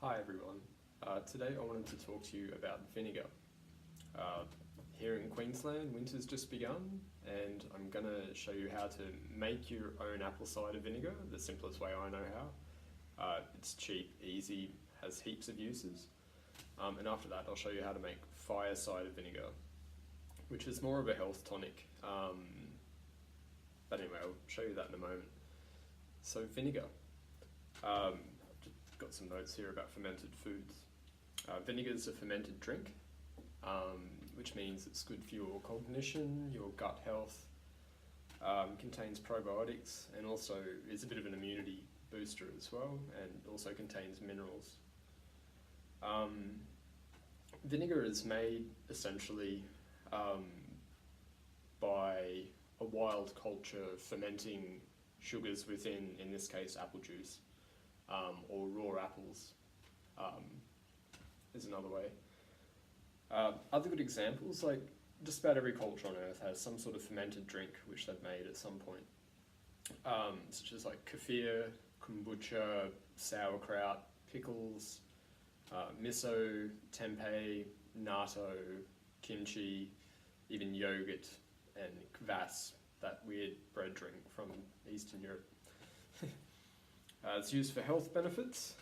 Hi everyone. Today I wanted to talk to you about vinegar. Uh, Here in Queensland, winter's just begun, and I'm going to show you how to make your own apple cider vinegar, the simplest way I know how. It's cheap, easy, has heaps of uses. And after that, I'll show you how to make fire cider vinegar, which is more of a health tonic. But anyway, I'll show you that in a moment. So vinegar. Got some notes here about fermented foods. Vinegar is a fermented drink, which means it's good for your cognition, your gut health, contains probiotics, and also is a bit of an immunity booster as well, and also contains minerals. Vinegar is made essentially by a wild culture fermenting sugars within, in this case, apple juice. Or raw apples is another way. Other good examples, like just about every culture on earth has some sort of fermented drink which they've made at some point, such as like kefir, kombucha, sauerkraut, pickles, miso, tempeh, natto, kimchi, even yogurt, and kvass, that weird bread drink from Eastern Europe. It's used for health benefits.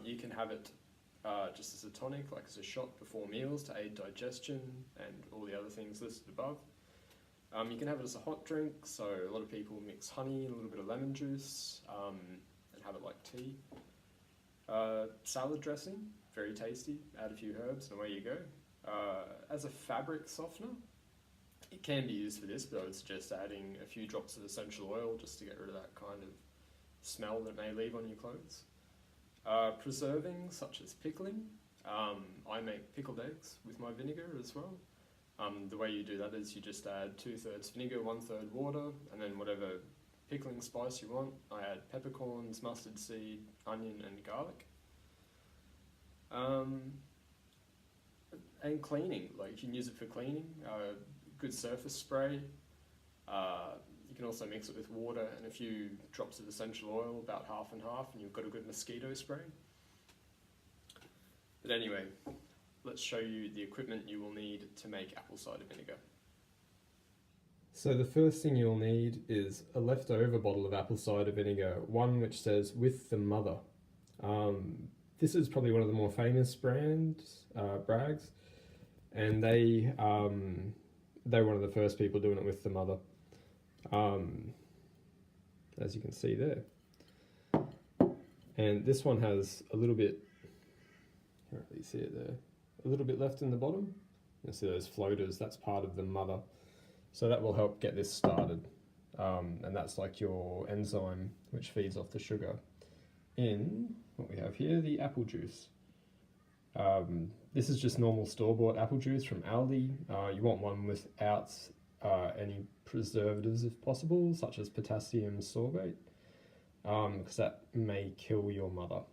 You can have it just as a tonic, like as a shot before meals to aid digestion and all the other things listed above. You can have it as a hot drink, so a lot of people mix honey and a little bit of lemon juice and have it like tea. Salad dressing, very tasty, add a few herbs and away you go. As a fabric softener, it can be used for this, but I would suggest adding a few drops of essential oil just to get rid of that kind of smell that may leave on your clothes. Preserving, such as pickling. I make pickled eggs with my vinegar as well. The way you do that is you just add 2/3 vinegar, 1/3 water, and then whatever pickling spice you want. I add peppercorns, mustard seed, onion, and garlic. And cleaning, like you can use it for cleaning. Good surface spray. You can also mix it with water and a few drops of essential oil, about half and half, and you've got a good mosquito spray. But anyway, let's show you the equipment you will need to make apple cider vinegar. So the first thing you'll need is a leftover bottle of apple cider vinegar, one which says "with the mother." This is probably one of the more famous brands, Bragg's, and they're one of the first people doing it with the mother. As you can see there, and this one has a little bit, can't really see it there, a little bit left in the bottom. You see those floaters, that's part of the mother, so that will help get this started, and that's like your enzyme which feeds off the sugar in what we have here, the apple juice. This is just normal store-bought apple juice from Aldi. You want one without any preservatives if possible, such as potassium sorbate, because that may kill your mother.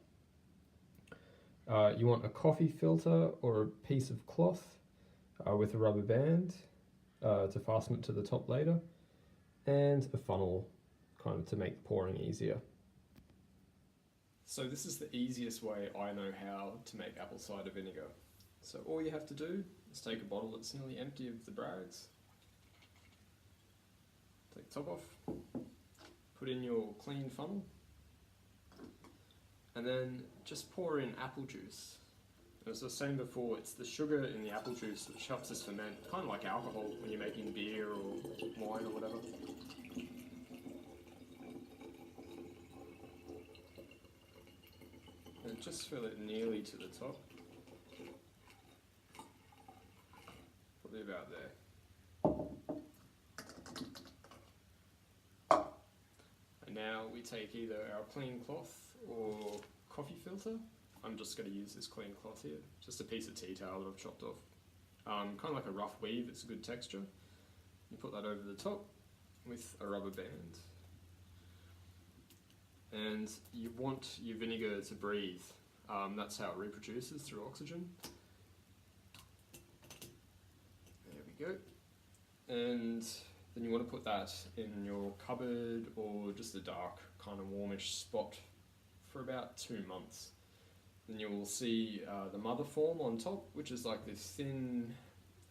You want a coffee filter or a piece of cloth with a rubber band to fasten it to the top later, and a funnel kind of to make pouring easier. So this is the easiest way I know how to make apple cider vinegar. So all you have to do is take a bottle that's nearly empty of the Bragg's, take the top off, put in your clean funnel, and then just pour in apple juice. As I was saying before, it's the sugar in the apple juice which helps us ferment, kind of like alcohol when you're making beer or wine or whatever. And just fill it nearly to the top, probably about there. Now we take either our clean cloth or coffee filter. I'm just going to use this clean cloth here, just a piece of tea towel that I've chopped off. Kind of like a rough weave, it's a good texture. You put that over the top with a rubber band. And you want your vinegar to breathe. That's how it reproduces, through oxygen. There we go. And then you want to put that in your cupboard or just a dark, kind of warmish spot for about 2 months. then you will see the mother form on top, which is like this thin,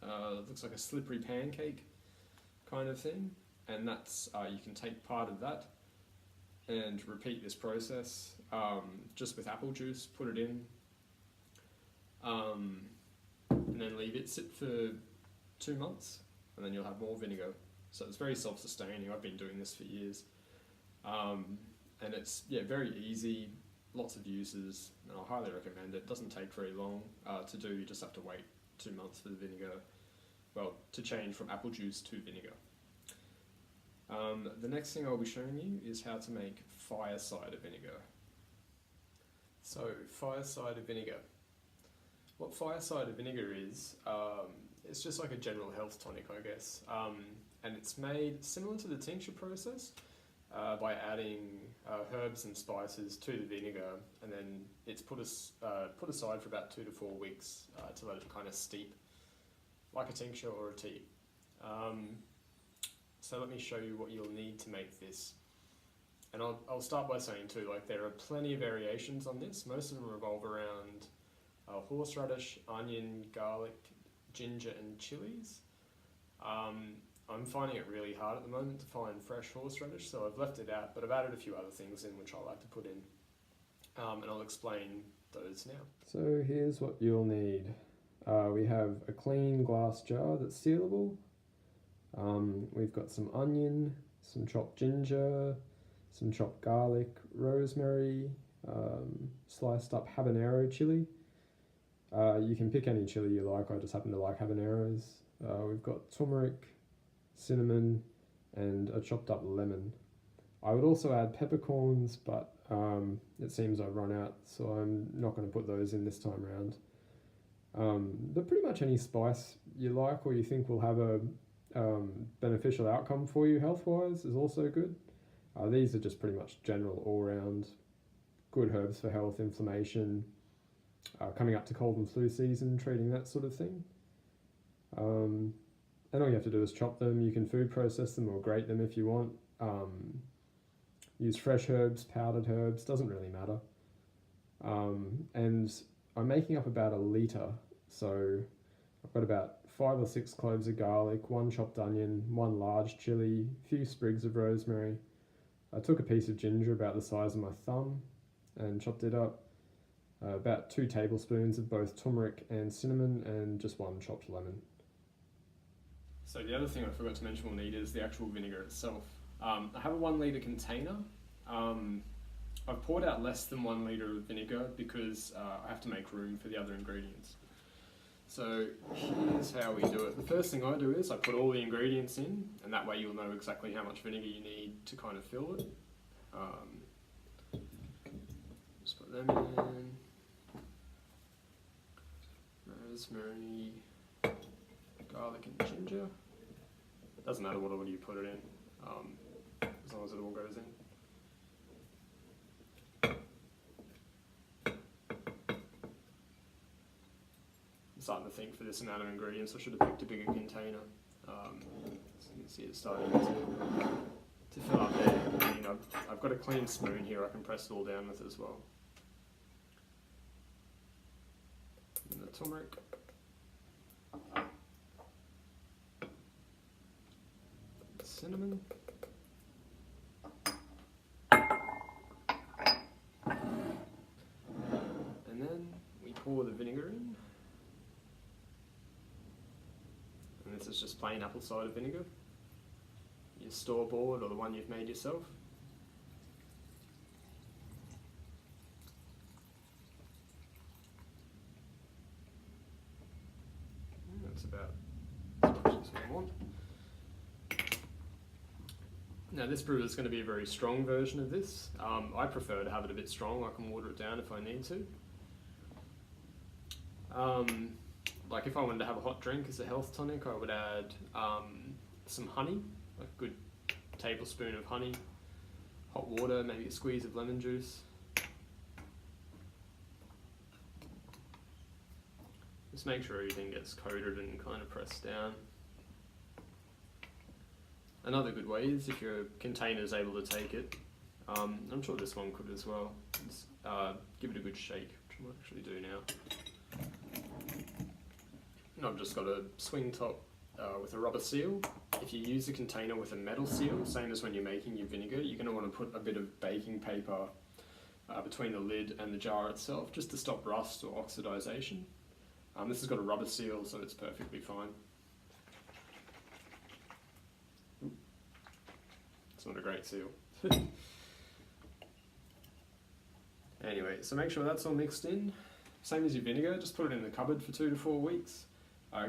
looks like a slippery pancake kind of thing, and that's you can take part of that and repeat this process just with apple juice, put it in, and then leave it sit for 2 months, and then you'll have more vinegar. So it's very self-sustaining. I've been doing this for years, and it's very easy, lots of uses, and I highly recommend it. It doesn't take very long to do. You just have to wait 2 months for the vinegar, well, to change from apple juice to vinegar. The next thing I'll be showing you is how to make fire cider vinegar. So, fire cider vinegar. What fire cider vinegar is, it's just like a general health tonic, I guess, and it's made similar to the tincture process by adding herbs and spices to the vinegar, and then it's put aside for about 2 to 4 weeks to let it kind of steep, like a tincture or a tea. So let me show you what you'll need to make this. And I'll start by saying too, like there are plenty of variations on this. Most of them revolve around horseradish, onion, garlic, ginger and chilies. I'm finding it really hard at the moment to find fresh horseradish, so I've left it out, but I've added a few other things in which I like to put in. And I'll explain those now. So here's what you'll need. We have a clean glass jar that's sealable. We've got some onion, some chopped ginger, some chopped garlic, rosemary, sliced up habanero chili. You can pick any chili you like, I just happen to like habaneros. We've got turmeric, cinnamon, and a chopped up lemon. I would also add peppercorns, but it seems I've run out, so I'm not going to put those in this time around. But pretty much any spice you like or you think will have a beneficial outcome for you health-wise is also good. These are just pretty much general all-round good herbs for health, inflammation, coming up to cold and flu season, treating that sort of thing. And all you have to do is chop them. You can food process them or grate them if you want. Use fresh herbs, powdered herbs, doesn't really matter. And I'm making up about 1 litre, so I've got about 5 or 6 cloves of garlic, 1 chopped onion, 1 large chilli, a few sprigs of rosemary. I took a piece of ginger about the size of my thumb and chopped it up. About 2 tablespoons of both turmeric and cinnamon, and just 1 chopped lemon. So the other thing I forgot to mention we'll need is the actual vinegar itself. I have a 1 litre container. I've poured out less than 1 litre of vinegar because I have to make room for the other ingredients. So here's how we do it. The first thing I do is I put all the ingredients in, and that way you'll know exactly how much vinegar you need to kind of fill it. Just put them in. Rosemary, garlic and ginger. Doesn't matter what order you put it in, as long as it all goes in. I'm starting to think for this amount of ingredients I should have picked a bigger container. So you can see it starting to fill up there. I mean, I've got a clean spoon here I can press it all down with as well. And the turmeric. Cinnamon. And then we pour the vinegar in. And this is just plain apple cider vinegar. Your store-bought or the one you've made yourself. That's about as much as we want. Now this brew is going to be a very strong version of this. I prefer to have it a bit strong. I can water it down if I need to. Like if I wanted to have a hot drink as a health tonic, I would add some honey, like a good tablespoon of honey, hot water, maybe a squeeze of lemon juice. Just make sure everything gets coated and kind of pressed down. Another good way is if your container is able to take it, I'm sure this one could as well, give it a good shake, might actually do now. And I've just got a swing top with a rubber seal. If you use a container with a metal seal, same as when you're making your vinegar, you're going to want to put a bit of baking paper between the lid and the jar itself, just to stop rust or oxidization. This has got a rubber seal, so it's perfectly fine. It's not a great seal. Anyway, so make sure that's all mixed in. Same as your vinegar, just put it in the cupboard for 2 to 4 weeks.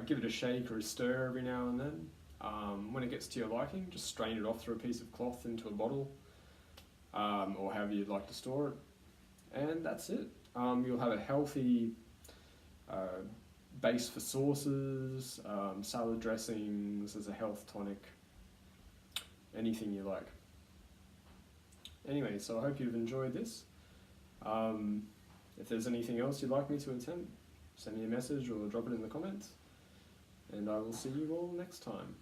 Give it a shake or a stir every now and then. When it gets to your liking, just strain it off through a piece of cloth into a bottle, or however you'd like to store it. And that's it. You'll have a healthy base for sauces, salad dressings as a health tonic, anything you like. Anyway, so I hope you've enjoyed this. If there's anything else you'd like me to attempt, send me a message or drop it in the comments, and I will see you all next time.